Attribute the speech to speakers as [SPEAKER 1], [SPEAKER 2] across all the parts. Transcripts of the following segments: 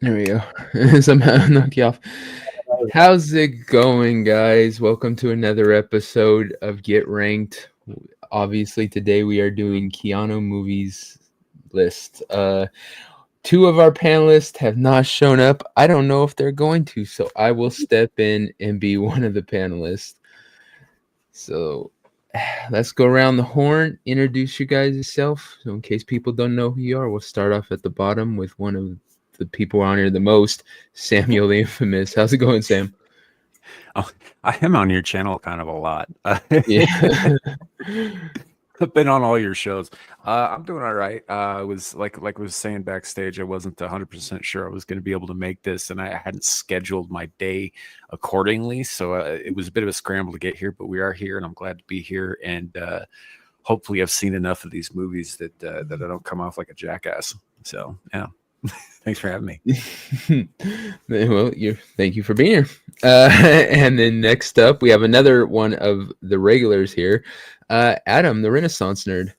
[SPEAKER 1] There we go. Somehow knock you off. How's it going, guys? Welcome to another episode of Get Ranked. Obviously, today we are doing Keanu movies list. Two of our panelists have not shown up. I don't know if they're going to, so I will step in and be one of the panelists. So let's go around the horn, introduce you guys yourself. So in case people don't know who you are, we'll start off at the bottom with one of the people on here the most, Samiel the Infamous. How's it going, Sam?
[SPEAKER 2] Oh, I am on your channel kind of a lot.
[SPEAKER 1] Yeah.
[SPEAKER 2] I've been on all your shows. I'm doing all right. I was like I was saying backstage, I wasn't 100% sure I was going to be able to make this, and I hadn't scheduled my day accordingly. So it was a bit of a scramble to get here, but we are here, and I'm glad to be here. And hopefully, I've seen enough of these movies that I don't come off like a jackass. So yeah. Thanks for having me.
[SPEAKER 1] Well, thank you for being here. And then next up, we have another one of the regulars here, Adam, the Renaissance nerd.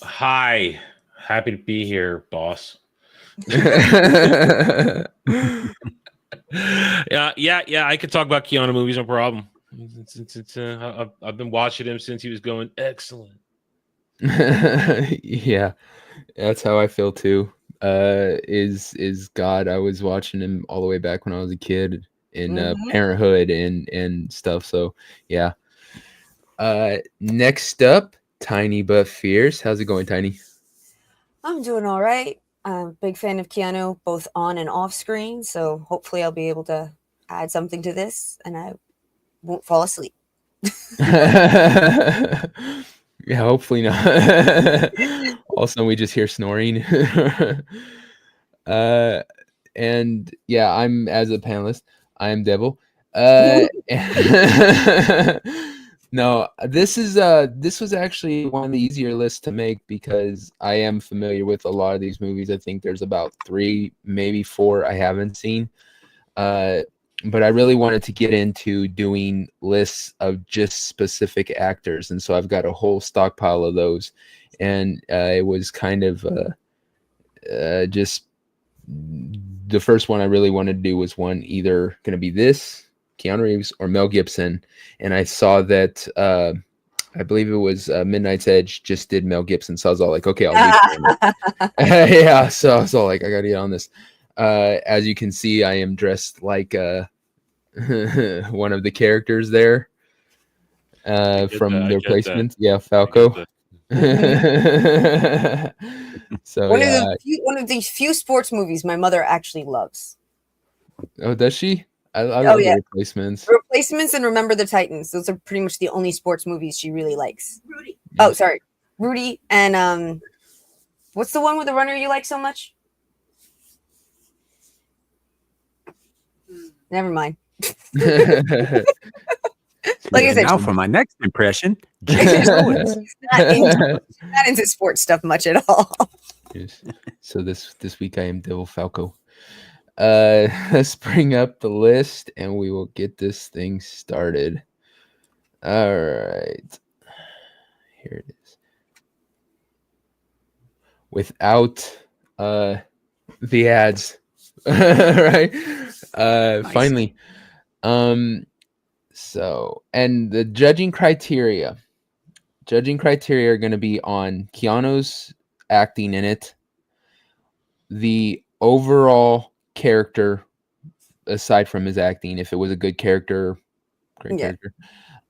[SPEAKER 3] Hi, happy to be here, boss.
[SPEAKER 1] Yeah.
[SPEAKER 3] I could talk about Keanu movies, no problem. I've been watching him since he was going excellent.
[SPEAKER 1] Yeah, that's how I feel too. Is God. I was watching him all the way back when I was a kid in Parenthood and stuff. So yeah. Next up, Tiny but Fierce. How's it going, Tiny?
[SPEAKER 4] I'm doing all right. I'm a big fan of Keanu, both on and off screen. So hopefully I'll be able to add something to this and I won't fall asleep.
[SPEAKER 1] Yeah, hopefully not. Also, we just hear snoring. And yeah, I'm as a panelist, I am Devil. No, this was actually one of the easier lists to make because I am familiar with a lot of these movies. I think there's about 3, maybe 4 I haven't seen. But I really wanted to get into doing lists of just specific actors, and so I've got a whole stockpile of those. And it was kind of just the first one I really wanted to do was one either going to be this Keanu Reeves or Mel Gibson, and I saw that I believe it was Midnight's Edge just did Mel Gibson, so I was all like, okay, I'll do it. Yeah, so I was all like, I gotta get on this. As you can see, I am dressed like one of the characters there from the replacements. Yeah, Falco. So
[SPEAKER 4] one of these few sports movies my mother actually loves.
[SPEAKER 1] Oh, does she? I love the Replacements.
[SPEAKER 4] Replacements and Remember the Titans. Those are pretty much the only sports movies she really likes. Rudy. Oh, sorry. Rudy and what's the one with the runner you like so much? Never mind.
[SPEAKER 2] Like I said, now for my next impression,
[SPEAKER 4] she's not into sports stuff much at all.
[SPEAKER 1] Yes. So this week I am Devil Falco. Let's bring up the list and we will get this thing started. All right. Here it is. Without the ads. Right? Nice. Finally. So, and the judging criteria are going to be on Keanu's acting in it, the overall character, aside from his acting, if it was a good character, great character,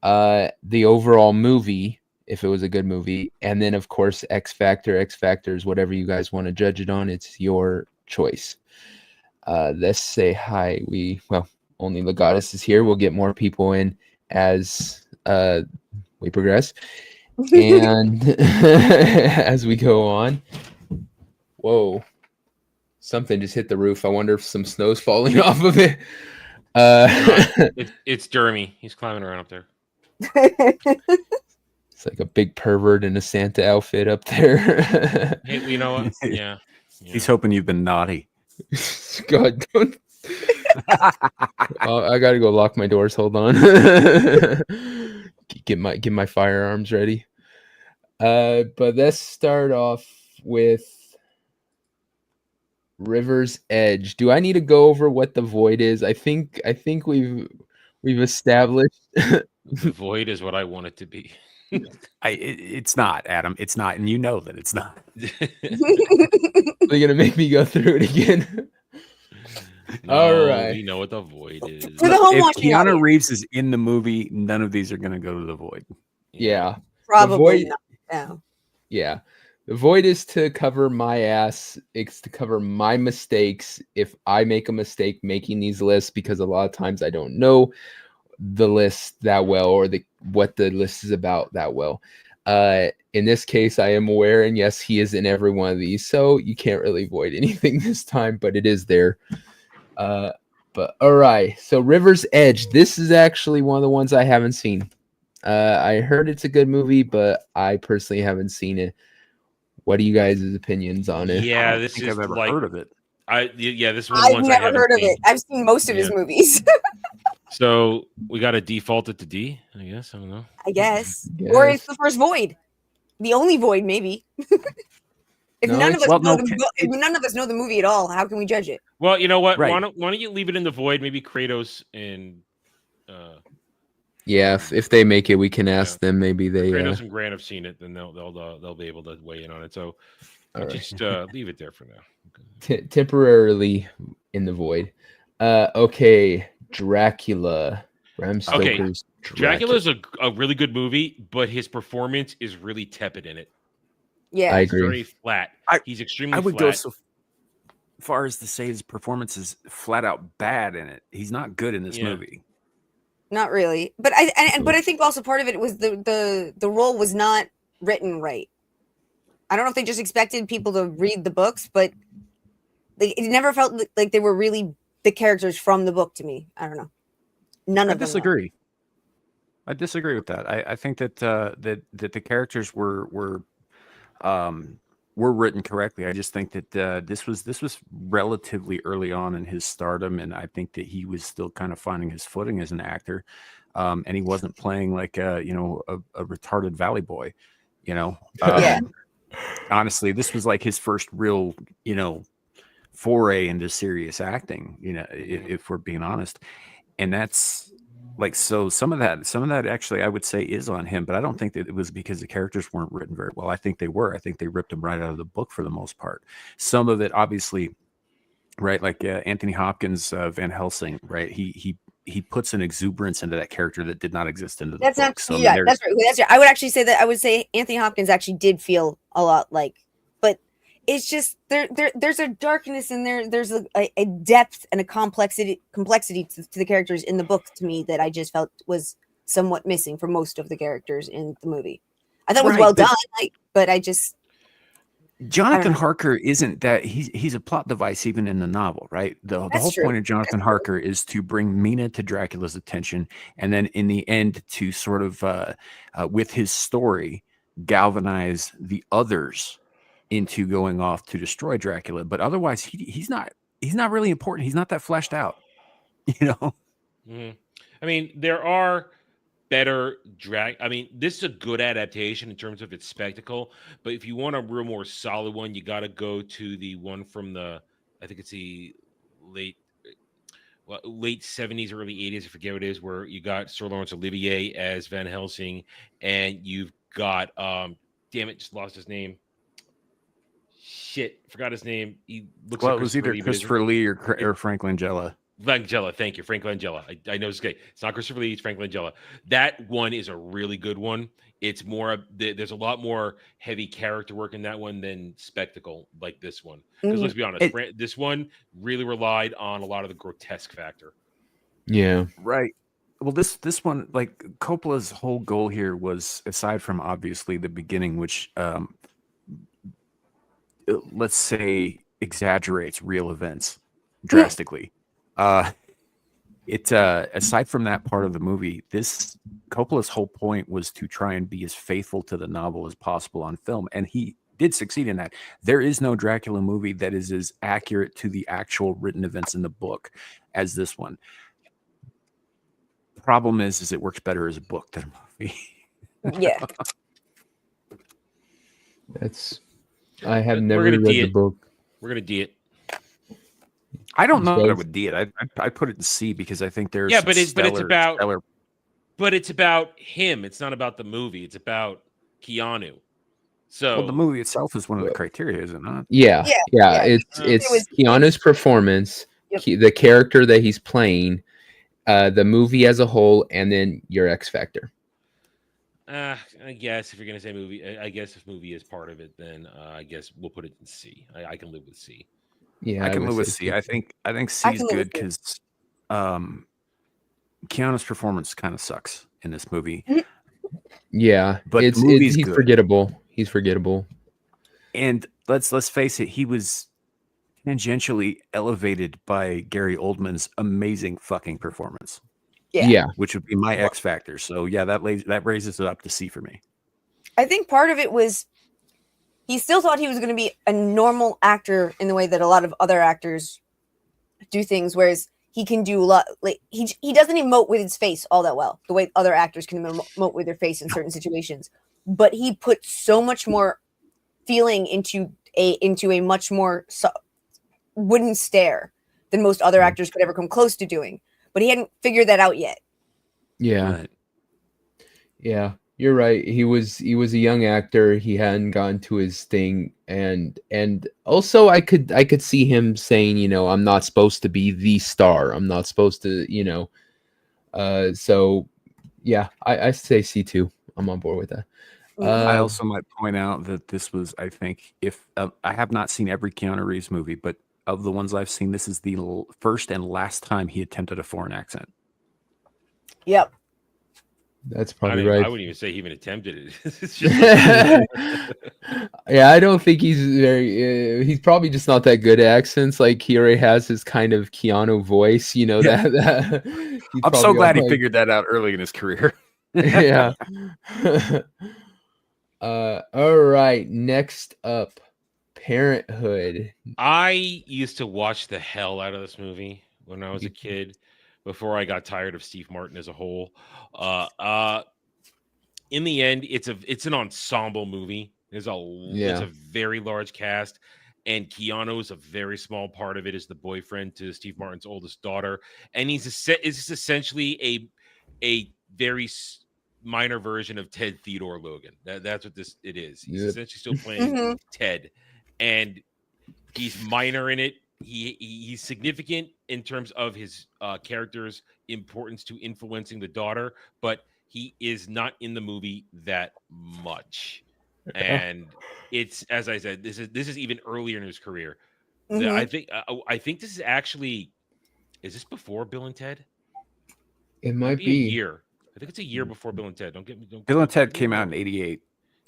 [SPEAKER 1] the overall movie, if it was a good movie, and then of course X Factors, whatever you guys want to judge it on, it's your choice. Let's say hi. Only Legatus is here. We'll get more people in as we progress. And as we go on. Whoa. Something just hit the roof. I wonder if some snow's falling off of it.
[SPEAKER 3] It's Jeremy. He's climbing around up there.
[SPEAKER 1] It's like a big pervert in a Santa outfit up there.
[SPEAKER 3] Hey, you know what? Yeah.
[SPEAKER 2] He's hoping you've been naughty.
[SPEAKER 1] God, don't. I gotta go lock my doors. Hold on. get my firearms ready. But let's start off with River's Edge. Do I need to go over what the void is? I think we've established.
[SPEAKER 3] The void is what I want it to be.
[SPEAKER 2] It's not, Adam. It's not, and you know that it's not.
[SPEAKER 1] They're gonna make me go through it again.
[SPEAKER 3] No,
[SPEAKER 1] All right.
[SPEAKER 3] we know what the void is.
[SPEAKER 4] For the home
[SPEAKER 2] If
[SPEAKER 4] watching
[SPEAKER 2] Keanu
[SPEAKER 4] audience.
[SPEAKER 2] Reeves is in the movie, none of these are going to go to the void.
[SPEAKER 1] Yeah.
[SPEAKER 4] Probably
[SPEAKER 1] void-
[SPEAKER 4] not. No.
[SPEAKER 1] Yeah. The void is to cover my ass. It's to cover my mistakes. If I make a mistake making these lists, because a lot of times I don't know the list that well, or what the list is about that well. In this case, I am aware, and yes, he is in every one of these, so you can't really void anything this time, but it is there. But all right, so River's Edge. This is actually one of the ones I haven't seen. I heard it's a good movie, but I personally haven't seen it. What are you guys' opinions on it?
[SPEAKER 2] I
[SPEAKER 3] Yeah,
[SPEAKER 2] don't
[SPEAKER 3] this
[SPEAKER 2] think
[SPEAKER 3] is
[SPEAKER 2] I've ever
[SPEAKER 3] like
[SPEAKER 2] heard of it.
[SPEAKER 3] this is one of the
[SPEAKER 4] I've
[SPEAKER 3] ones I
[SPEAKER 4] never
[SPEAKER 3] haven't
[SPEAKER 4] heard of
[SPEAKER 3] seen.
[SPEAKER 4] it. I've seen most of his
[SPEAKER 3] Yeah.
[SPEAKER 4] movies,
[SPEAKER 3] So we got to default it to D, I guess. I don't know.
[SPEAKER 4] I guess. Or it's the first void. The only void, maybe. If
[SPEAKER 1] No,
[SPEAKER 4] none of
[SPEAKER 1] it's-
[SPEAKER 4] us
[SPEAKER 2] well,
[SPEAKER 4] know
[SPEAKER 2] no,
[SPEAKER 4] if none of us know the movie at all, how can we judge it?
[SPEAKER 3] Well, you know what?
[SPEAKER 2] Right.
[SPEAKER 3] Why don't you leave it in the void? Maybe Kratos and
[SPEAKER 1] Yeah, if they make it, we can ask them. Maybe they.
[SPEAKER 3] Kratos and Grant have seen it, then they'll be able to weigh in on it. So
[SPEAKER 1] All right.
[SPEAKER 3] just leave it there for now.
[SPEAKER 1] Temporarily in the void. Okay, Dracula. Bram Stoker's
[SPEAKER 3] Dracula's a really good movie, but his performance is really tepid in it.
[SPEAKER 4] Yeah.
[SPEAKER 1] I
[SPEAKER 3] It's
[SPEAKER 1] agree.
[SPEAKER 3] very flat. He's extremely
[SPEAKER 2] I would
[SPEAKER 3] flat.
[SPEAKER 2] go so far as to say his performance is flat out bad in it. He's not good in this movie.
[SPEAKER 4] Not really. But I think also part of it was the role was not written right. I don't know if they just expected people to read the books, but it never felt like they were really the characters from the book to me. I don't know. None
[SPEAKER 2] I
[SPEAKER 4] of them.
[SPEAKER 2] disagree. I disagree with that. I think that that the characters were written correctly. I just think that this was relatively early on in his stardom, and I think that he was still kind of finding his footing as an actor, and he wasn't playing like a retarded valley boy.
[SPEAKER 4] Yeah.
[SPEAKER 2] Honestly, this was like his first real foray into serious acting. If we're being honest, and that's. Like, so some of that actually I would say is on him, but I don't think that it was because the characters weren't written very well. I think they were. I think they ripped them right out of the book for the most part. Some of it, obviously, right? Like Anthony Hopkins, Van Helsing, right? He puts an exuberance into that character that did not exist into the
[SPEAKER 4] That's
[SPEAKER 2] book.
[SPEAKER 4] not.
[SPEAKER 2] So,
[SPEAKER 4] Yeah, that's right. That's right. I would actually say that. I would say Anthony Hopkins actually did feel a lot like, but it's just there's a darkness in there. There's a depth and a complexity to the characters in the book to me that I just felt was somewhat missing for most of the characters in the movie. I thought it was well done, but I just
[SPEAKER 2] Jonathan Harker isn't that he's a plot device even in the novel, right? The whole point of Jonathan Harker is to bring Mina to Dracula's attention, and then in the end to sort of with his story galvanize the others into going off to destroy Dracula. But otherwise he's not really important. He's not that fleshed out,
[SPEAKER 3] I mean, there are better this is a good adaptation in terms of its spectacle, but if you want a real more solid one, you got to go to the one from I think it's the late 70s, early 80s, I forget what it is, where you got Sir Laurence Olivier as Van Helsing, and you've got damn it, just lost his name. Shit, forgot his name. He looks like
[SPEAKER 2] it was either Christopher Lee or Frank Langella.
[SPEAKER 3] Langella, thank you, Frank Langella. I know it's okay. It's not Christopher Lee, it's Frank Langella. That one is a really good one. It's more there's a lot more heavy character work in that one than spectacle like this one. Because let's be honest, this one really relied on a lot of the grotesque factor.
[SPEAKER 1] Yeah.
[SPEAKER 2] Right. Well, this one, like Coppola's whole goal here was, aside from obviously the beginning, which let's say exaggerates real events drastically. Aside from that part of the movie, Coppola's whole point was to try and be as faithful to the novel as possible on film, and he did succeed in that. There is no Dracula movie that is as accurate to the actual written events in the book as this one. The problem is it works better as a book than a movie.
[SPEAKER 4] Yeah.
[SPEAKER 1] I have never read the book.
[SPEAKER 3] We're gonna D it.
[SPEAKER 2] I don't
[SPEAKER 1] He's
[SPEAKER 2] know that I
[SPEAKER 1] both-
[SPEAKER 2] would D it. I put it in C because I think there's
[SPEAKER 3] Yeah,
[SPEAKER 2] some
[SPEAKER 3] but it's about
[SPEAKER 2] stellar.
[SPEAKER 3] but it's about him. It's not about the movie. It's about Keanu. So
[SPEAKER 2] Well, the movie itself is one of the criteria, is it not?
[SPEAKER 1] Yeah,
[SPEAKER 4] Yeah,
[SPEAKER 1] yeah.
[SPEAKER 4] yeah.
[SPEAKER 1] It's
[SPEAKER 3] It
[SPEAKER 4] was-
[SPEAKER 1] Keanu's performance,
[SPEAKER 4] Yep.
[SPEAKER 1] the character that he's playing, the movie as a whole, and then your X factor.
[SPEAKER 3] I guess if you're gonna say movie, I guess if movie is part of it, then I guess we'll put it in C. I can live with C.
[SPEAKER 1] Yeah,
[SPEAKER 2] I can
[SPEAKER 1] would
[SPEAKER 2] live with
[SPEAKER 1] say
[SPEAKER 2] C. I think C is
[SPEAKER 4] can live
[SPEAKER 2] good
[SPEAKER 4] with
[SPEAKER 2] because Keanu's performance kind of sucks in this movie.
[SPEAKER 1] Yeah,
[SPEAKER 2] But the
[SPEAKER 1] it's
[SPEAKER 2] movie's
[SPEAKER 1] he's
[SPEAKER 2] good.
[SPEAKER 1] forgettable. He's forgettable.
[SPEAKER 2] And let's face it, he was tangentially elevated by Gary Oldman's amazing fucking performance,
[SPEAKER 4] Yeah.
[SPEAKER 2] which would be my X factor. So yeah, that raises it up to C for me.
[SPEAKER 4] I think part of it was he still thought he was going to be a normal actor in the way that a lot of other actors do things, whereas he can do a lot. Like he doesn't emote with his face all that well, the way other actors can emote with their face in certain situations. But he put so much more feeling into a much more wooden stare than most other actors could ever come close to doing. But he hadn't figured that out yet.
[SPEAKER 1] Yeah,
[SPEAKER 2] Right.
[SPEAKER 1] yeah, you're right. He was a young actor. He hadn't gotten to his thing, and also I could see him saying, I'm not supposed to be the star. I'm not supposed to, So yeah, I say C2. I'm on board with that.
[SPEAKER 2] I also might point out that this was, I think, if I have not seen every Keanu Reeves movie, but of the ones I've seen, this is the first and last time he attempted a foreign accent.
[SPEAKER 4] Yep.
[SPEAKER 1] That's
[SPEAKER 3] I
[SPEAKER 1] probably
[SPEAKER 3] mean,
[SPEAKER 1] right.
[SPEAKER 3] I wouldn't even say he even attempted it. It's just
[SPEAKER 1] Yeah, I don't think he's very. He's probably just not that good at accents. Like he already has his kind of Keanu voice, that he's
[SPEAKER 2] I'm so
[SPEAKER 1] probably
[SPEAKER 2] glad he
[SPEAKER 1] like-
[SPEAKER 2] figured that out early in his career.
[SPEAKER 1] Yeah. All right. Next up, Parenthood.
[SPEAKER 3] I used to watch the hell out of this movie when I was a kid, before I got tired of Steve Martin as a whole. In the end, it's an ensemble movie. It's a very large cast, and Keanu is a very small part of it. Is the boyfriend to Steve Martin's oldest daughter, and is essentially a very minor version of Ted Theodore Logan. That's what it is. He's essentially still playing Ted, and he's minor in it. He's significant in terms of his character's importance to influencing the daughter, but he is not in the movie that much. And it's, as I said, this is even earlier in his career. I think this is actually, is this before Bill and Ted?
[SPEAKER 1] It might
[SPEAKER 3] a
[SPEAKER 1] be.
[SPEAKER 3] year. I think it's a year before Bill and Ted.
[SPEAKER 2] Bill and Ted came out in '88.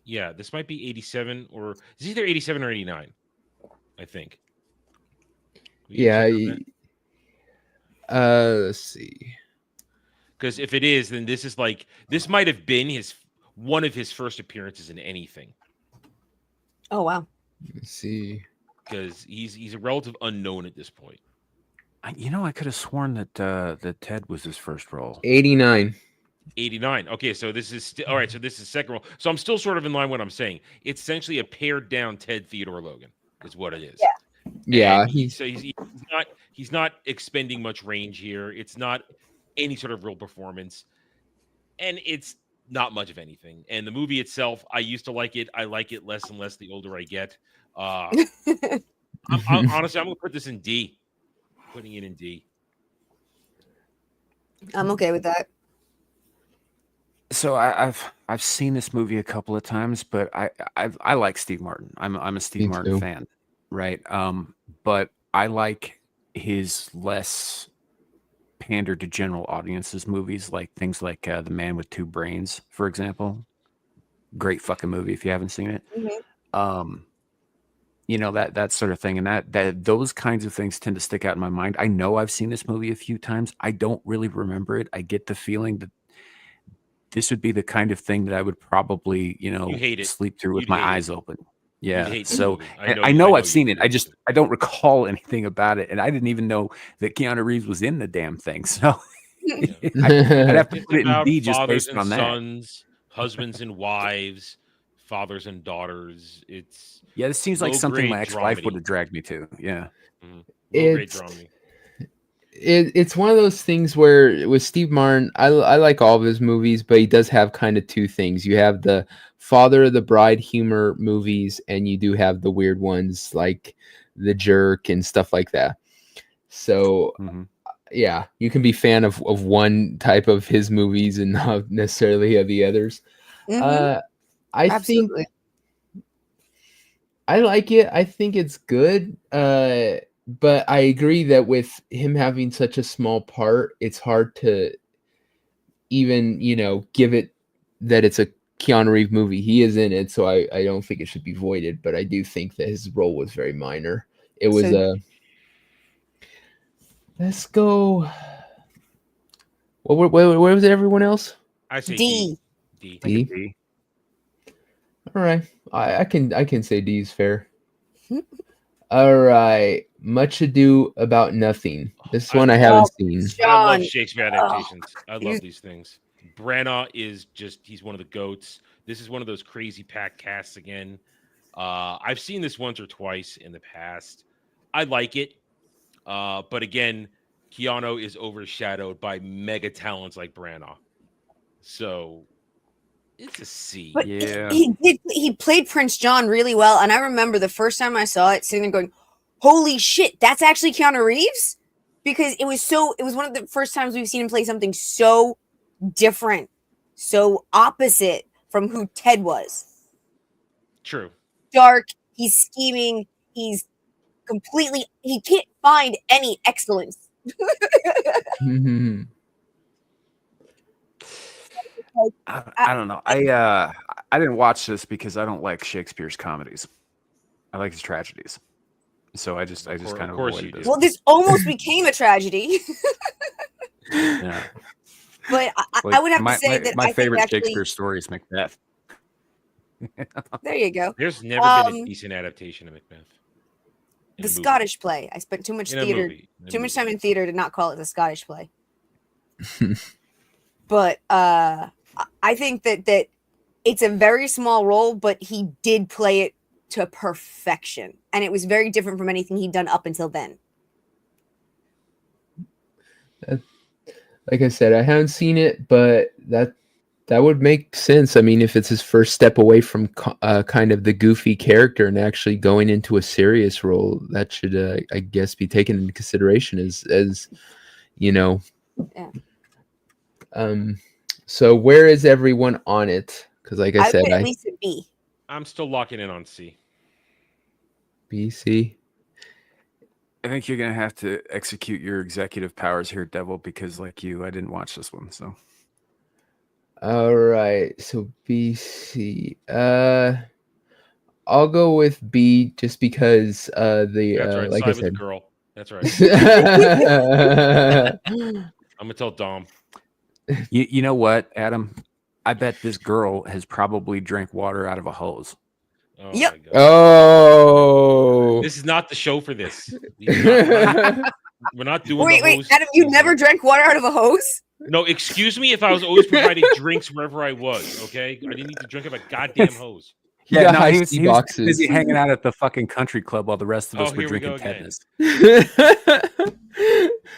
[SPEAKER 3] Yeah, this might be 87, or it's either 87 or 89. I think.
[SPEAKER 1] Yeah. Let's see.
[SPEAKER 3] Because if it is, then this might have been one of his first appearances in anything.
[SPEAKER 4] Oh wow.
[SPEAKER 1] Let's see.
[SPEAKER 3] Because he's a relative unknown at this point.
[SPEAKER 2] I could have sworn that Ted was his first role.
[SPEAKER 1] 89.
[SPEAKER 3] 89. Okay, so this is all right. So this is second role. So I'm still sort of in line with what I'm saying. It's essentially a pared down Ted Theodore Logan, is what it is.
[SPEAKER 1] Yeah.
[SPEAKER 3] He's not expending much range here. It's not any sort of real performance, and it's not much of anything. And the movie itself, I used to like it. I like it less and less the older I get. I'm honestly, I'm gonna put this in D. Putting it in D.
[SPEAKER 4] I'm okay with that.
[SPEAKER 2] So I've seen this movie a couple of times, but I like Steve Martin. I'm a Steve Martin fan, right? But I like his less pander to general audiences movies, like things like The Man with Two Brains, for example. Great fucking movie if you haven't seen it. That sort of thing, and that those kinds of things tend to stick out in my mind. I know I've seen this movie a few times. I don't really remember it. I get the feeling that this would be the kind of thing that I would probably, sleep through with my eyes open. Yeah. So I know I've seen it. I don't recall anything about it, and I didn't even know that Keanu Reeves was in the damn thing. So I'd have to put it in D just based on that.
[SPEAKER 3] Sons, husbands and wives, fathers and daughters. It's
[SPEAKER 2] this seems like something my
[SPEAKER 3] low-grade
[SPEAKER 2] ex-wife would
[SPEAKER 3] dramedy.
[SPEAKER 2] have dragged me to. Yeah.
[SPEAKER 3] Low grade
[SPEAKER 1] It's
[SPEAKER 3] dramedy.
[SPEAKER 1] it's one of those things where with Steve Martin, I like all of his movies, but he does have kind of two things. You have the Father of the Bride humor movies, and you do have the weird ones like The Jerk and stuff like that. So yeah, you can be fan of one type of his movies and not necessarily of the others.
[SPEAKER 4] Mhm.
[SPEAKER 1] I think
[SPEAKER 4] Absolutely.
[SPEAKER 1] I like it. I think it's good. But I agree that with him having such a small part, it's hard to even, give it that it's a Keanu Reeves movie. He is in it, so I don't think it should be voided, but I do think that his role was very minor. It was
[SPEAKER 4] So-
[SPEAKER 1] let's go. Where was everyone else?
[SPEAKER 3] I say
[SPEAKER 4] D.
[SPEAKER 3] D.
[SPEAKER 1] D.
[SPEAKER 2] D.
[SPEAKER 1] All right. I can say D is fair. All right. Much Ado About Nothing. This one I haven't seen.
[SPEAKER 3] I love
[SPEAKER 4] John.
[SPEAKER 3] Shakespeare adaptations. I love these things. Branagh is he's one of the goats. This is one of those crazy packed casts again. I've seen this once or twice in the past. I like it. But again, Keanu is overshadowed by mega talents like Branagh. So it's a C.
[SPEAKER 4] But
[SPEAKER 2] Yeah.
[SPEAKER 4] he played Prince John really well, and I remember the first time I saw it, sitting there going, "Holy shit, that's actually Keanu Reeves!" Because it was one of the first times we've seen him play something so different, so opposite from who Ted was.
[SPEAKER 3] True.
[SPEAKER 4] Dark, he's scheming, he can't find any excellence.
[SPEAKER 2] I don't know. I didn't watch this because I don't like Shakespeare's comedies. I like his tragedies. So I just kind of
[SPEAKER 3] course
[SPEAKER 2] avoided
[SPEAKER 3] you
[SPEAKER 2] this.
[SPEAKER 3] do.
[SPEAKER 4] Well, this almost became a tragedy.
[SPEAKER 2] Yeah.
[SPEAKER 4] But I
[SPEAKER 2] Like,
[SPEAKER 4] would have to say that
[SPEAKER 2] my
[SPEAKER 4] I
[SPEAKER 2] favorite
[SPEAKER 4] think actually,
[SPEAKER 2] Shakespeare story is Macbeth.
[SPEAKER 4] there you go.
[SPEAKER 3] There's never been a decent adaptation of Macbeth. In
[SPEAKER 4] The
[SPEAKER 3] a movie.
[SPEAKER 4] Scottish play. I spent too much
[SPEAKER 3] In a
[SPEAKER 4] theater,
[SPEAKER 3] movie. In a
[SPEAKER 4] too much
[SPEAKER 3] movie.
[SPEAKER 4] time in theater to not call it the Scottish play. But I think that it's a very small role, but he did play it to perfection, and it was very different from anything he'd done up until then.
[SPEAKER 1] Like I said, I haven't seen it, but that would make sense. I mean, if it's his first step away from kind of the goofy character and actually going into a serious role, that should, I guess, be taken into consideration as you know.
[SPEAKER 4] Yeah.
[SPEAKER 1] So where is everyone on it? Because, like I said,
[SPEAKER 4] would at least a B.
[SPEAKER 3] I'm still locking in on C.
[SPEAKER 1] B, C.
[SPEAKER 2] I think you're gonna have to execute your executive powers here, Devil, because like you, I didn't watch this one. So
[SPEAKER 1] All right, so B, C. I'll go with B just because
[SPEAKER 3] That's right.
[SPEAKER 1] like I
[SPEAKER 3] Side with
[SPEAKER 1] said.
[SPEAKER 3] girl. That's right. I'm gonna tell Dom.
[SPEAKER 2] you know what, Adam? I bet this girl has probably drank water out of a hose.
[SPEAKER 3] Oh
[SPEAKER 4] Yep.
[SPEAKER 3] my god.
[SPEAKER 1] Oh.
[SPEAKER 3] This is not the show for this. We're not doing
[SPEAKER 4] Wait,
[SPEAKER 3] the hose.
[SPEAKER 4] Adam, you
[SPEAKER 3] thing
[SPEAKER 4] never
[SPEAKER 3] here.
[SPEAKER 4] drank water out of a hose?
[SPEAKER 3] No, excuse me if I was always providing drinks wherever I was, okay? I didn't need to drink out of a goddamn hose.
[SPEAKER 1] You got high
[SPEAKER 2] he was
[SPEAKER 1] C
[SPEAKER 2] he was
[SPEAKER 1] boxes.
[SPEAKER 2] busy hanging out at the fucking country club while the rest of us
[SPEAKER 3] Oh,
[SPEAKER 2] were
[SPEAKER 3] here we go
[SPEAKER 2] drinking
[SPEAKER 3] again.
[SPEAKER 2] tetanus.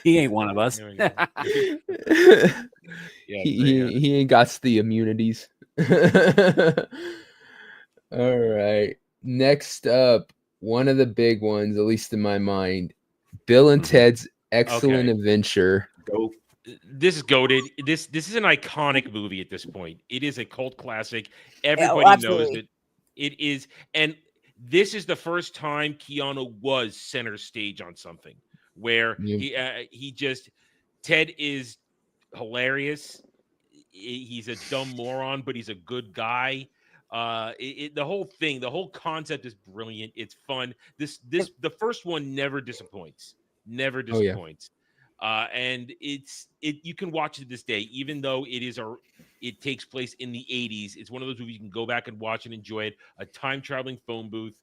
[SPEAKER 2] He ain't one of us.
[SPEAKER 3] Here we go. Yeah,
[SPEAKER 1] he ain't got the immunities. All right. Next up, one of the big ones, at least in my mind, Bill and Ted's Excellent Adventure.
[SPEAKER 3] Go. This is goated. This is an iconic movie at this point. It is a cult classic. Everybody knows
[SPEAKER 4] absolutely.
[SPEAKER 3] that it is, and this is the first time Keanu was center stage on something where he just Ted is hilarious. He's a dumb moron, but he's a good guy. The whole thing, the whole concept is brilliant. It's fun. The first one never disappoints. Never disappoints. And you can watch it this day, even though it takes place in the 80s. It's one of those movies you can go back and watch and enjoy it. A time traveling phone booth,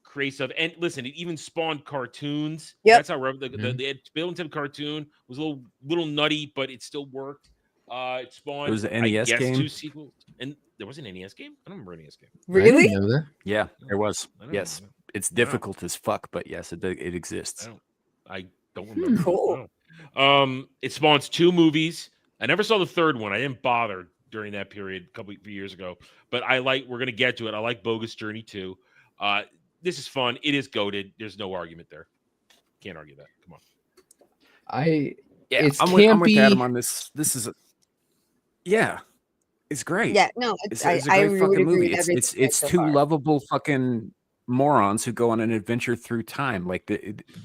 [SPEAKER 3] creative, and listen, it even spawned cartoons.
[SPEAKER 4] Yep.
[SPEAKER 3] That's how the Bill and Ted cartoon was a little nutty, but it still worked. It spawned.
[SPEAKER 2] It was an NES game?
[SPEAKER 3] 2 sequels, and there was an NES game. I don't remember an NES game.
[SPEAKER 1] I
[SPEAKER 4] Really?
[SPEAKER 1] didn't know that.
[SPEAKER 2] Yeah, there was.
[SPEAKER 3] I don't
[SPEAKER 2] Yes,
[SPEAKER 3] know.
[SPEAKER 2] it's difficult as fuck, but yes, it exists.
[SPEAKER 3] I don't remember.
[SPEAKER 4] Cool.
[SPEAKER 3] No. It spawns 2 movies. I never saw the third one. I didn't bother during that period few years ago. But we're gonna get to it. I like Bogus Journey 2. This is fun. It is goated. There's no argument there. Can't argue that. Come on.
[SPEAKER 1] It's
[SPEAKER 2] I'm
[SPEAKER 1] campy.
[SPEAKER 2] with Adam on this. This is it's great.
[SPEAKER 4] Yeah, no,
[SPEAKER 2] It's
[SPEAKER 4] I
[SPEAKER 2] a great
[SPEAKER 4] would
[SPEAKER 2] fucking
[SPEAKER 4] agree
[SPEAKER 2] movie.
[SPEAKER 4] with everything you said
[SPEAKER 2] It's
[SPEAKER 4] so
[SPEAKER 2] two
[SPEAKER 4] far.
[SPEAKER 2] lovable fucking morons who go on an adventure through time. Like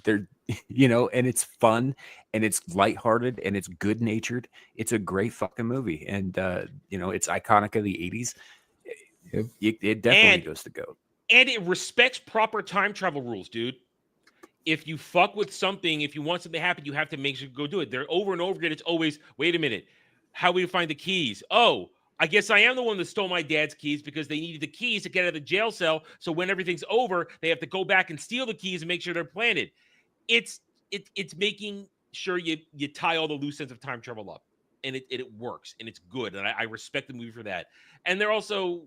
[SPEAKER 2] they're and it's fun and it's lighthearted and it's good natured. It's a great fucking movie, and it's iconic of the 80s.
[SPEAKER 1] Yep.
[SPEAKER 2] It definitely goes to go.
[SPEAKER 3] And it respects proper time travel rules, dude. If you fuck with something, if you want something to happen, you have to make sure you go do it. They're over and over again. It's always, wait a minute, how do we find the keys? Oh, I guess I am the one that stole my dad's keys because they needed the keys to get out of the jail cell. So when everything's over, they have to go back and steal the keys and make sure they're planted. It's making sure you tie all the loose ends of time travel up, and it works and it's good, and I respect the movie for that. And they're also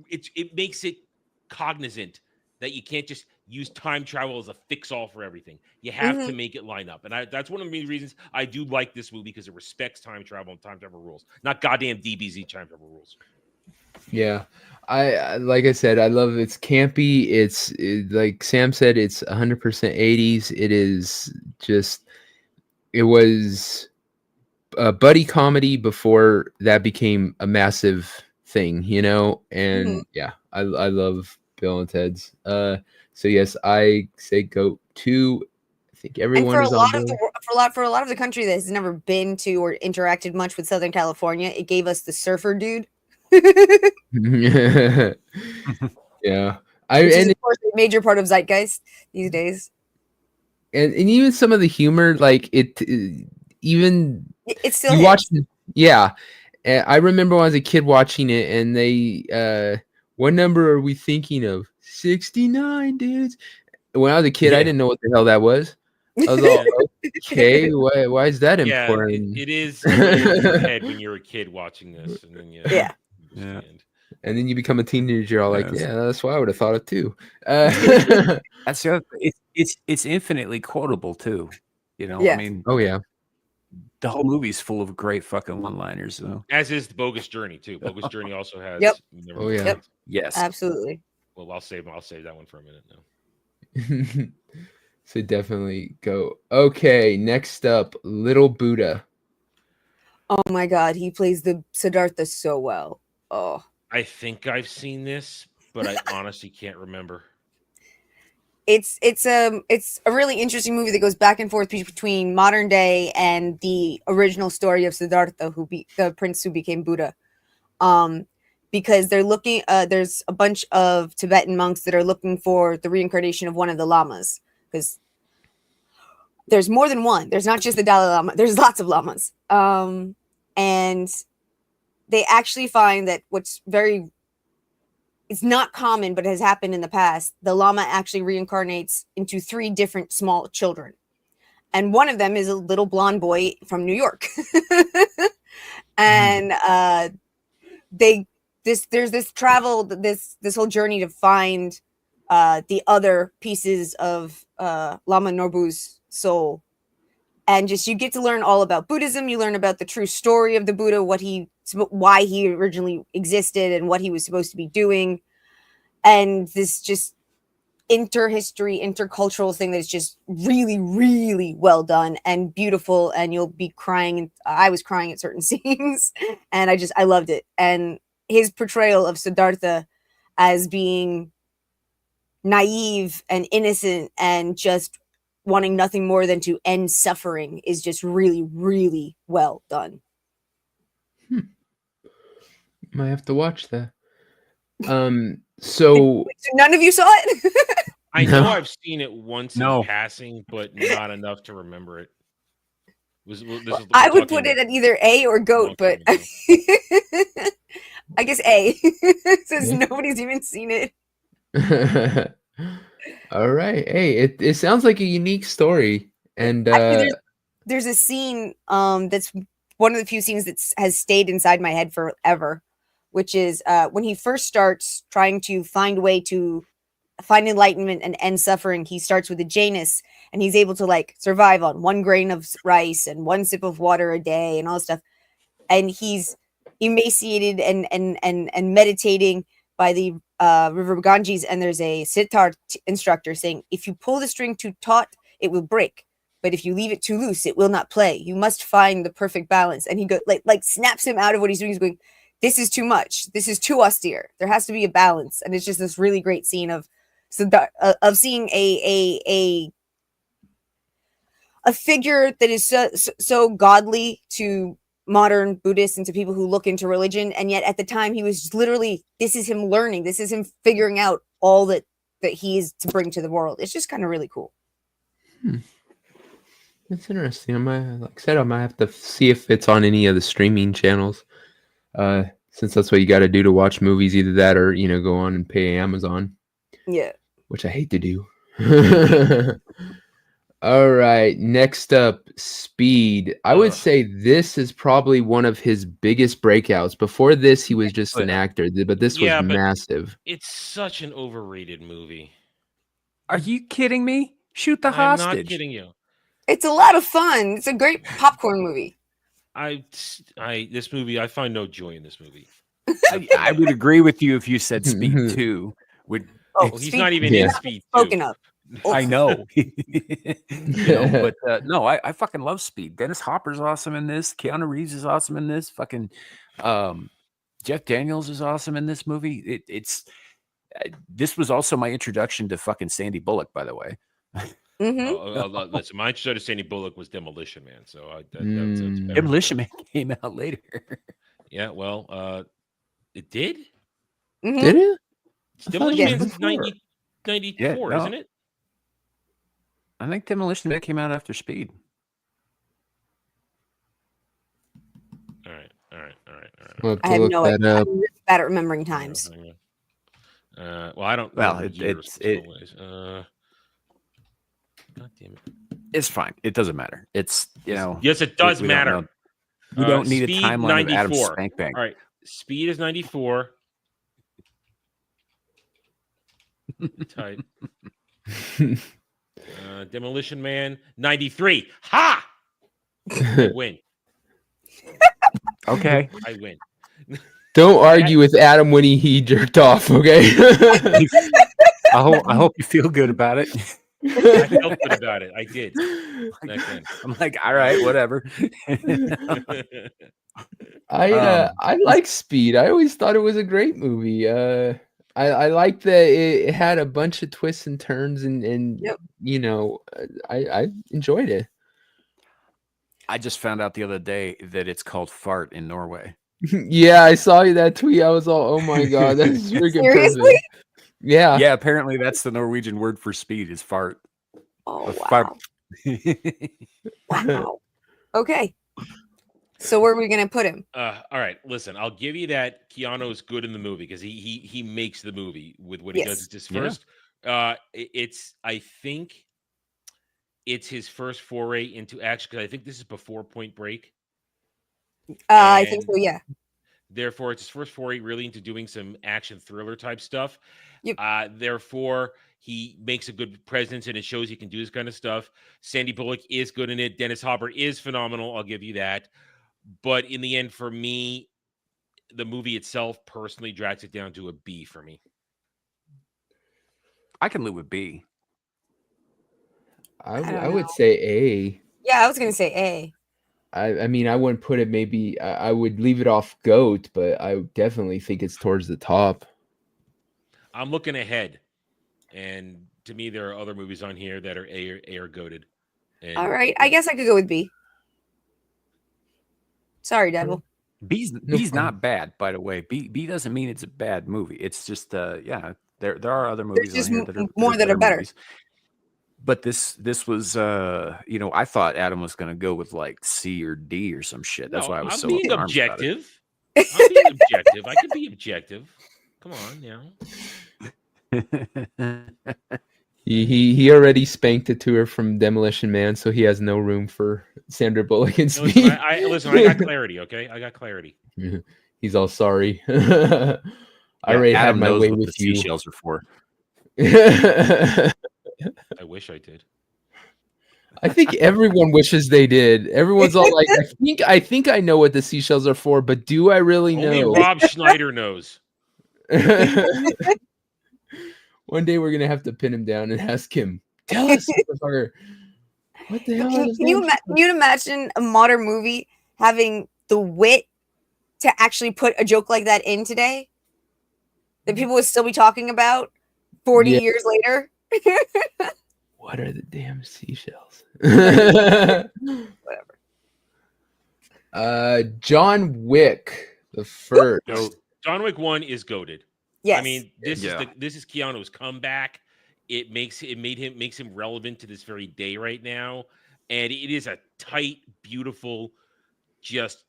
[SPEAKER 3] it makes it cognizant that you can't just use time travel as a fix-all for everything. You have to make it line up. And that's one of the reasons I do like this movie, because it respects time travel and time travel rules, not goddamn DBZ time travel rules.
[SPEAKER 1] Yeah. I like I said, I love it's campy. It's like Sam said, it's 100% 80s. It is just, it was a buddy comedy before that became a massive thing, and yeah, I love Bill and Ted's. So yes, I say go to. I think everyone
[SPEAKER 4] and
[SPEAKER 1] is on board.
[SPEAKER 4] For a lot of the country that has never been to or interacted much with Southern California, it gave us the surfer dude.
[SPEAKER 1] Yeah,
[SPEAKER 4] Which is of course a major part of zeitgeist these days.
[SPEAKER 1] And even some of the humor, like it
[SPEAKER 4] still
[SPEAKER 1] you watch. Yeah, I remember when I was a kid watching it, and they what number are we thinking of? 69, dudes. When I was a kid, I didn't know what the hell that was. I was all, okay, why is that important?
[SPEAKER 3] It is in your head when you're a kid watching this, and then
[SPEAKER 4] yeah.
[SPEAKER 1] And then you become a teenager, all like, yeah, that's why I would have thought it too.
[SPEAKER 2] That's the other. It's infinitely quotable too.
[SPEAKER 4] Yeah.
[SPEAKER 2] I mean,
[SPEAKER 1] oh yeah,
[SPEAKER 2] the whole movie's full of great fucking one-liners, though.
[SPEAKER 3] As is the Bogus Journey too. Bogus Journey also has.
[SPEAKER 4] Yep.
[SPEAKER 1] Oh yeah.
[SPEAKER 4] Yep.
[SPEAKER 2] Yes.
[SPEAKER 4] Absolutely.
[SPEAKER 3] Well, I'll save that one for a minute now.
[SPEAKER 1] So definitely go. Okay, next up, Little Buddha.
[SPEAKER 4] Oh my God, he plays the Siddhartha so well. Oh.
[SPEAKER 3] I think I've seen this, but I honestly can't remember.
[SPEAKER 4] It's a really interesting movie that goes back and forth between modern day and the original story of Siddhartha, the prince who became Buddha. Because they're looking, there's a bunch of Tibetan monks that are looking for the reincarnation of one of the lamas, because there's more than one. There's not just the Dalai Lama. There's lots of lamas. And they actually find that it's not common, but has happened in the past. The Lama actually reincarnates into 3 different small children. And one of them is a little blonde boy from New York. And there's this travel, this whole journey to find the other pieces of Lama Norbu's soul. And just, you get to learn all about Buddhism. You learn about the true story of the Buddha, why he originally existed and what he was supposed to be doing. And this just intercultural thing that is just really, really well done and beautiful. And you'll be crying. I was crying at certain scenes, and I loved it. And his portrayal of Siddhartha as being naive and innocent and just wanting nothing more than to end suffering is just really, really well done.
[SPEAKER 1] Might have to watch that. So
[SPEAKER 4] none of you saw it?
[SPEAKER 3] I know I've seen it once in passing, but not enough to remember it.
[SPEAKER 4] I would put it at either A or GOAT, but I guess A, since nobody's even seen it.
[SPEAKER 1] All right. Hey, it sounds like a unique story. And
[SPEAKER 4] actually, there's a scene that's one of the few scenes that has stayed inside my head forever, which is when he first starts trying to find a way to find enlightenment and end suffering, he starts with a Janus, and he's able to like survive on 1 grain of rice and 1 sip of water a day and all this stuff. And he's emaciated and meditating by the river Ganges, and there's a sitar instructor saying, if you pull the string too taut, it will break. But if you leave it too loose, it will not play. You must find the perfect balance. And he like snaps him out of what he's doing. He's going, this is too much. This is too austere. There has to be a balance. And it's just this really great scene of seeing a figure that is so godly to modern Buddhists and to people who look into religion. And yet at the time he was literally, this is him learning. This is him figuring out all that he is to bring to the world. It's just kind of really cool.
[SPEAKER 1] That's interesting. Like I said, I might have to see if it's on any of the streaming channels. Since that's what you got to do to watch movies, either that or, go on and pay Amazon.
[SPEAKER 4] Yeah.
[SPEAKER 1] Which I hate to do. All right. Next up, Speed. I would say this is probably one of his biggest breakouts. Before this, he was just an actor, but this was massive.
[SPEAKER 3] It's such an overrated movie.
[SPEAKER 2] Are you kidding me? Shoot the hostage.
[SPEAKER 3] I'm not kidding you.
[SPEAKER 4] It's a lot of fun. It's a great popcorn movie.
[SPEAKER 3] This movie, I find no joy in this movie.
[SPEAKER 2] I would agree with you if you said Speed 2.
[SPEAKER 3] He's not even in Speed 2.
[SPEAKER 4] Spoken of.
[SPEAKER 2] I know. But no, I fucking love Speed. Dennis Hopper's awesome in this. Keanu Reeves is awesome in this. Fucking Jeff Daniels is awesome in this movie. This was also my introduction to fucking Sandy Bullock, by the way.
[SPEAKER 3] Listen, my introduction to Sandy Bullock was Demolition Man. So
[SPEAKER 2] Demolition Man came out later.
[SPEAKER 3] Yeah, well, it did.
[SPEAKER 4] Mm-hmm.
[SPEAKER 1] Did it?
[SPEAKER 3] Demolition Man's 94, isn't it?
[SPEAKER 2] I think Demolition Man came out after Speed.
[SPEAKER 3] All right.
[SPEAKER 1] We'll
[SPEAKER 4] I have no idea.
[SPEAKER 1] up.
[SPEAKER 4] I'm really bad at remembering times.
[SPEAKER 3] Well, I don't.
[SPEAKER 2] Well,
[SPEAKER 3] God damn it!
[SPEAKER 2] It's fine. It doesn't matter. It's
[SPEAKER 3] Yes, it does matter.
[SPEAKER 2] We don't need a
[SPEAKER 3] Speed
[SPEAKER 2] timeline
[SPEAKER 3] 94.
[SPEAKER 2] of Adam Spank Bang.
[SPEAKER 3] All right, Speed is 94. Tight. Demolition Man 93. Ha! I win.
[SPEAKER 2] Okay.
[SPEAKER 3] I win.
[SPEAKER 1] Don't argue with Adam when he jerked off, okay?
[SPEAKER 2] I hope you feel good about it.
[SPEAKER 3] I felt good about it. I did.
[SPEAKER 2] I'm like, all right, whatever.
[SPEAKER 1] I like Speed. I always thought it was a great movie. I like that it had a bunch of twists and turns, and
[SPEAKER 4] yep.
[SPEAKER 1] I enjoyed it.
[SPEAKER 2] I just found out the other day that it's called fart in Norway.
[SPEAKER 1] Yeah, I saw that tweet. I was all, oh my god, that's freaking
[SPEAKER 4] Seriously?
[SPEAKER 1] perfect. Yeah.
[SPEAKER 2] Yeah, apparently that's the Norwegian word for speed is fart.
[SPEAKER 4] Oh, wow.
[SPEAKER 2] Fart.
[SPEAKER 4] Wow. Okay. So where are we gonna put him?
[SPEAKER 3] All right, listen. I'll give you that Keanu is good in the movie because he makes the movie with what he does. It's his first. I think it's his first foray into action because I think this is before Point Break.
[SPEAKER 4] I think so. Yeah.
[SPEAKER 3] Therefore, it's his first foray really into doing some action thriller type stuff.
[SPEAKER 4] Yep.
[SPEAKER 3] Therefore, he makes a good presence and it shows he can do this kind of stuff. Sandy Bullock is good in it. Dennis Hopper is phenomenal. I'll give you that. But in the end, for me, the movie itself personally drags it down to a B for me.
[SPEAKER 2] I can live with B.
[SPEAKER 1] I would say A.
[SPEAKER 4] Yeah, I was gonna say A.
[SPEAKER 1] I mean, I wouldn't put it maybe. I would leave it off GOAT, but I definitely think it's towards the top.
[SPEAKER 3] I'm looking ahead, and to me, there are other movies on here that are A or goated.
[SPEAKER 4] All right, I guess I could go with B. Sorry, Devil.
[SPEAKER 2] B's not bad, by the way. B doesn't mean it's a bad movie. It's just there are other movies
[SPEAKER 4] There's
[SPEAKER 2] on here
[SPEAKER 4] just more that are better.
[SPEAKER 2] Movies. But this was I thought Adam was going to go with like C or D or some shit. That's why I was
[SPEAKER 3] I'm
[SPEAKER 2] so
[SPEAKER 3] being
[SPEAKER 2] alarmed
[SPEAKER 3] objective. I'm being objective. I could be objective. Come on now.
[SPEAKER 1] He already spanked it to her from Demolition Man, so he has no room for Sandra Bullock and Speed.
[SPEAKER 3] Listen, I got clarity, okay? I got clarity.
[SPEAKER 1] He's all sorry. I already had my way with you.
[SPEAKER 2] Seashells are for.
[SPEAKER 1] I
[SPEAKER 3] I wish I did.
[SPEAKER 1] think everyone wishes they did. Everyone's all like, I think I know what the seashells are for, but do I really
[SPEAKER 3] Only
[SPEAKER 1] know?
[SPEAKER 3] Rob Schneider knows.
[SPEAKER 1] One day we're gonna have to pin him down and ask him, tell us, motherfucker, what the hell are those
[SPEAKER 4] Can you
[SPEAKER 1] damn
[SPEAKER 4] can you imagine a modern movie having the wit to actually put a joke like that in today that people would still be talking about 40
[SPEAKER 1] Yeah.
[SPEAKER 4] years later?
[SPEAKER 1] What are the damn seashells?
[SPEAKER 4] Whatever.
[SPEAKER 1] John Wick the first.
[SPEAKER 3] No, John Wick 1 is goated.
[SPEAKER 4] Yes.
[SPEAKER 3] I mean, this
[SPEAKER 2] Yeah.
[SPEAKER 3] is Keanu's comeback. It makes him relevant to this very day right now, and it is a tight, beautiful, just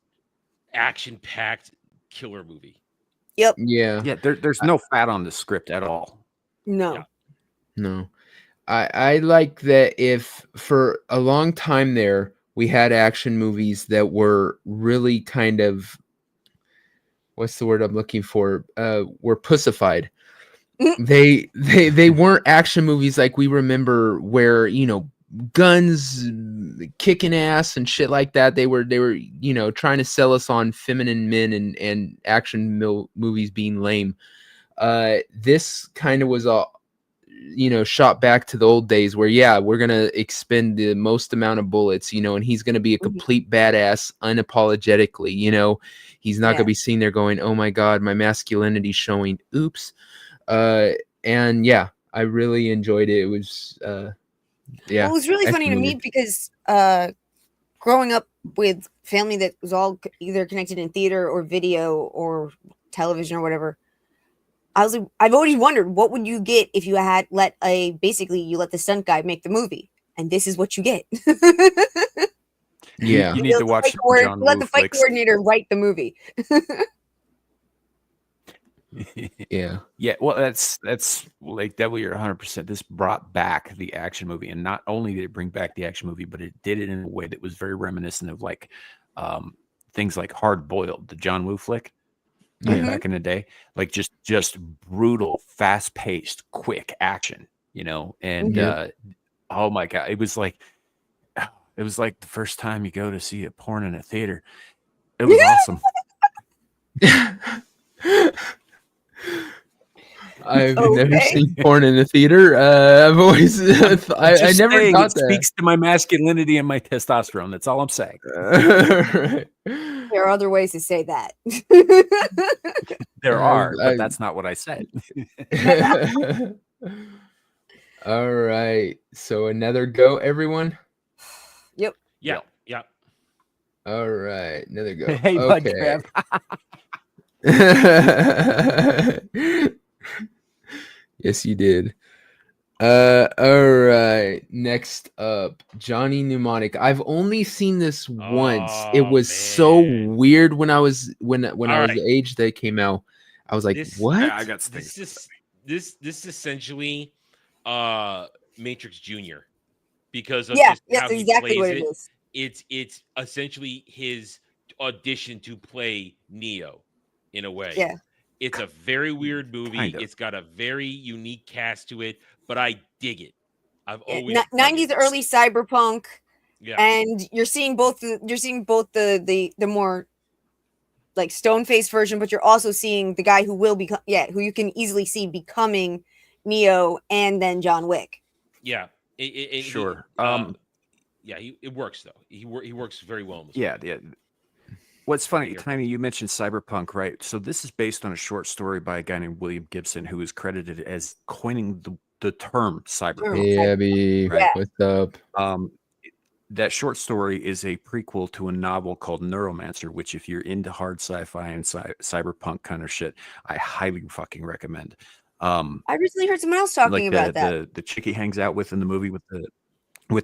[SPEAKER 3] action-packed killer movie.
[SPEAKER 4] Yep.
[SPEAKER 1] Yeah.
[SPEAKER 2] Yeah, there's no fat on the script at all.
[SPEAKER 4] No.
[SPEAKER 3] Yeah.
[SPEAKER 1] No. I like that if for a long time there we had action movies that were really kind of, what's the word I'm looking for? Were pussified. They weren't action movies like we remember where, guns kicking ass and shit like that. They were trying to sell us on feminine men and action movies being lame. This kind of was a shot back to the old days where, yeah, we're gonna expend the most amount of bullets, and he's gonna be a complete badass unapologetically. He's not gonna be sitting there going, oh my god, my masculinity showing, oops. And yeah, I really enjoyed it. It was
[SPEAKER 4] Well, it was really funny to me because growing up with family that was all either connected in theater or video or television or whatever, I've always wondered what would you get if you had let the stunt guy make the movie, and this is what you get.
[SPEAKER 1] Yeah,
[SPEAKER 2] you need to watch John Woo
[SPEAKER 4] let the fight
[SPEAKER 2] flicks.
[SPEAKER 4] coordinator write the movie.
[SPEAKER 1] Yeah.
[SPEAKER 2] Yeah, well, that's like Devil. You're 100%. This brought back the action movie, and not only did it bring back the action movie, but it did it in a way that was very reminiscent of like things like Hard Boiled, the John Woo flick back in the day, like just brutal, fast paced, quick action, and oh my god, it was like the first time you go to see a porn in a theater. It was awesome.
[SPEAKER 1] I've never seen porn in a theater. I've always, I never
[SPEAKER 2] saying,
[SPEAKER 1] thought
[SPEAKER 2] it
[SPEAKER 1] that.
[SPEAKER 2] speaks to my masculinity and my testosterone. That's all I'm saying.
[SPEAKER 1] Right.
[SPEAKER 4] There are other ways to say that.
[SPEAKER 2] There are, but that's not what I said.
[SPEAKER 1] All right. So another go, everyone.
[SPEAKER 4] Yep.
[SPEAKER 3] Yeah.
[SPEAKER 1] All right. Another go.
[SPEAKER 2] Hey, bud, Trev.
[SPEAKER 1] Yes, you did. All right. Next up, Johnny Mnemonic. I've only seen this once. It was so weird when I was the age that it came out. I was like, what?
[SPEAKER 2] Yeah, I got things.
[SPEAKER 3] This is essentially Matrix Junior because of
[SPEAKER 4] That's
[SPEAKER 3] how he
[SPEAKER 4] exactly
[SPEAKER 3] plays
[SPEAKER 4] what it is.
[SPEAKER 3] It's essentially his audition to play Neo in a way.
[SPEAKER 4] Yeah.
[SPEAKER 3] It's a very weird movie.
[SPEAKER 2] Kind of.
[SPEAKER 3] It's got a very unique cast to it, but I dig it. I've always
[SPEAKER 4] 90s early cyberpunk.
[SPEAKER 3] Yeah.
[SPEAKER 4] And you're seeing both the more like stone-faced version, but you're also seeing the guy who will become who you can easily see becoming Neo and then John Wick.
[SPEAKER 3] Yeah.
[SPEAKER 2] Sure.
[SPEAKER 3] It works though. He works very well in this
[SPEAKER 2] Yeah. What's funny, Tiny, you mentioned cyberpunk, right? So this is based on a short story by a guy named William Gibson, who is credited as coining the term cyberpunk.
[SPEAKER 1] Yeah, B.
[SPEAKER 4] Right.
[SPEAKER 1] What's up?
[SPEAKER 2] That short story is a prequel to a novel called Neuromancer, which if you're into hard sci-fi and cyberpunk kind of shit, I highly fucking recommend.
[SPEAKER 4] I recently heard someone else talking about that.
[SPEAKER 2] The chick he hangs out with in the movie with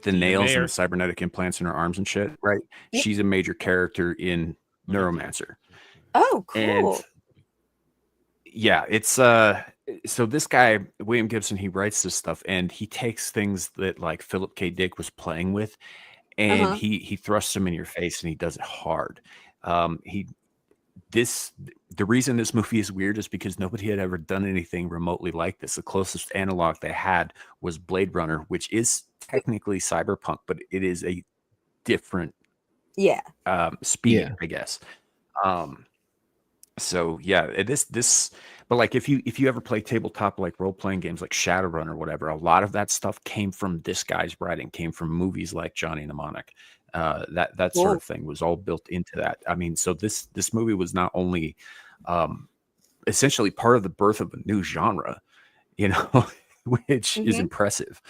[SPEAKER 2] the nails and the cybernetic implants in her arms and shit, right? Yep. She's a major character in Neuromancer.
[SPEAKER 4] Oh, cool.
[SPEAKER 2] And yeah, it's so this guy, William Gibson, he writes this stuff and he takes things that like Philip K. Dick was playing with and he thrusts them in your face and he does it hard. This The reason this movie is weird is because nobody had ever done anything remotely like this. The closest analog they had was Blade Runner, which is technically cyberpunk, but it is a different speed, I guess. So yeah, this, but like if you ever play tabletop like role playing games like Shadowrun or whatever, a lot of that stuff came from this guy's writing, came from movies like Johnny Mnemonic. That sort of thing was all built into that. I mean, so this movie was not only essentially part of the birth of a new genre, you know, which is impressive.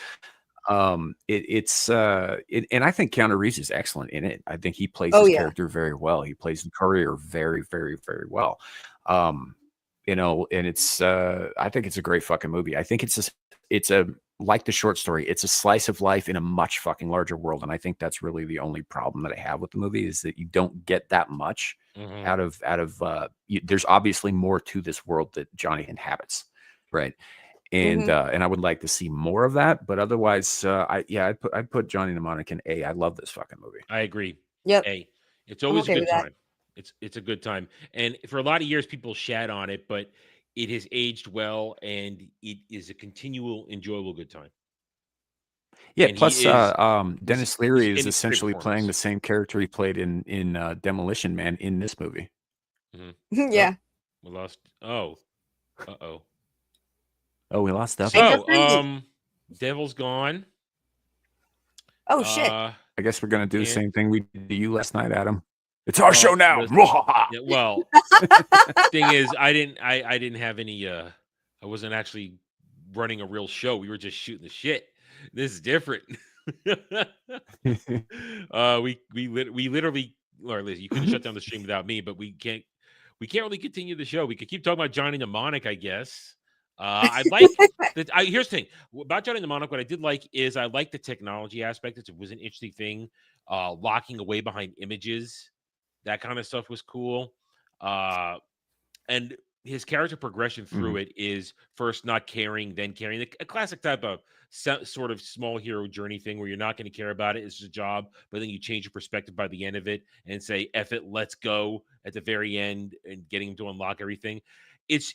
[SPEAKER 2] And I think Keanu Reeves is excellent in it. I think he plays his character very well. He plays the courier very, very, very well. You know, and it's I think it's a great fucking movie. I think it's a like the short story, it's a slice of life in a much fucking larger world. And I think that's really the only problem that I have with the movie is that you don't get that much out of there's obviously more to this world that Johnny inhabits, right? And and I would like to see more of that, but otherwise, I'd put Johnny Mnemonic in A. I love this fucking movie.
[SPEAKER 3] I agree.
[SPEAKER 4] Yep.
[SPEAKER 3] A. It's always a good time. It's a good time, and for a lot of years, people shat on it, but it has aged well, and it is a continual, enjoyable good time.
[SPEAKER 2] Yeah. And plus, Dennis Leary is essentially playing the same character he played in Demolition Man in this movie.
[SPEAKER 4] Yeah.
[SPEAKER 3] We lost. Oh.
[SPEAKER 2] Oh, we lost Devil.
[SPEAKER 3] Oh, Devil's gone.
[SPEAKER 4] Oh shit!
[SPEAKER 2] I guess we're gonna do the same thing we did to you last night, Adam. It's our show now.
[SPEAKER 3] Yeah, well, thing is, I didn't have any. I wasn't actually running a real show. We were just shooting the shit. This is different. We literally, or at least you couldn't shut down the stream without me, but we can't really continue the show. We could keep talking about Johnny Mnemonic, I guess. I like that. Here's the thing about Johnny Mnemonic. What I did like is I like the technology aspect. It was an interesting thing. Locking away behind images, that kind of stuff was cool. And his character progression through it is first not caring, then caring. A classic type of sort of small hero journey thing where you're not going to care about it. It's a job, but then you change your perspective by the end of it and say, F it, let's go at the very end and getting him to unlock everything. It's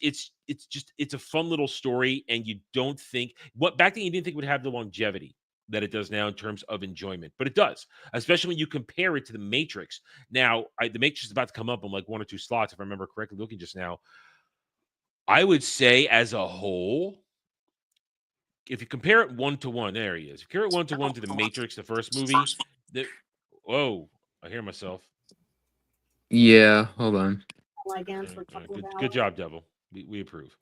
[SPEAKER 3] a fun little story. And you don't think back then you didn't think it would have the longevity that it does now in terms of enjoyment, but it does, especially when you compare it to the Matrix. Now, the Matrix is about to come up on like 1 or 2 slots, if I remember correctly, looking just now. I would say as a whole, if you compare it 1-to-1, there he is. If you compare it 1-to-1 to the Matrix, the first movie, whoa, I hear myself.
[SPEAKER 1] Yeah, hold on.
[SPEAKER 3] Good job, Devil. We approve.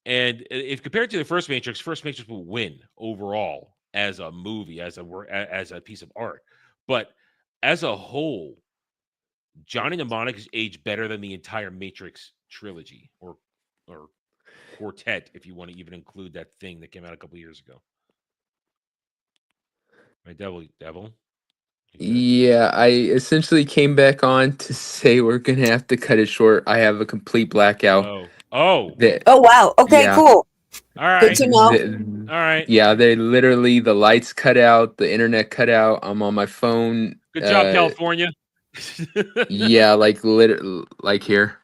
[SPEAKER 3] And if compared to the first Matrix will win overall as a movie, as a piece of art. But as a whole, Johnny Mnemonic has aged better than the entire Matrix trilogy or quartet, if you want to even include that thing that came out a couple years ago. Right, Devil.
[SPEAKER 1] Yeah, I essentially came back on to say we're gonna have to cut it short. I have a complete blackout.
[SPEAKER 3] Oh
[SPEAKER 4] wow. Okay, cool.
[SPEAKER 3] All right.
[SPEAKER 4] Good to know.
[SPEAKER 3] All right.
[SPEAKER 1] Yeah, they literally the lights cut out, the internet cut out. I'm on my phone.
[SPEAKER 3] Good job, California.
[SPEAKER 1] Yeah, like here.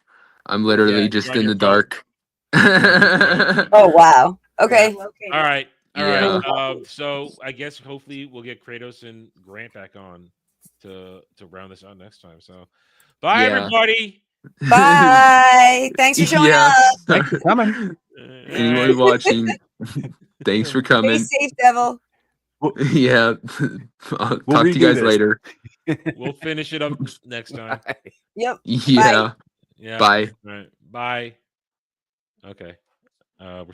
[SPEAKER 1] I'm literally just in the dark.
[SPEAKER 4] Oh wow. Okay.
[SPEAKER 3] All right.
[SPEAKER 1] Yeah.
[SPEAKER 3] So I guess hopefully we'll get Kratos and Grant back on to round this out next time. So bye everybody.
[SPEAKER 4] Bye. Thanks for showing up.
[SPEAKER 2] Thanks for coming.
[SPEAKER 1] Anyone watching, thanks for coming.
[SPEAKER 4] Stay safe, Devil.
[SPEAKER 1] Yeah. I'll talk to you guys later.
[SPEAKER 3] We'll finish it up next time.
[SPEAKER 4] Yep.
[SPEAKER 1] Yeah.
[SPEAKER 4] Bye.
[SPEAKER 3] Yeah.
[SPEAKER 1] Bye.
[SPEAKER 3] All right. Bye. Okay. We're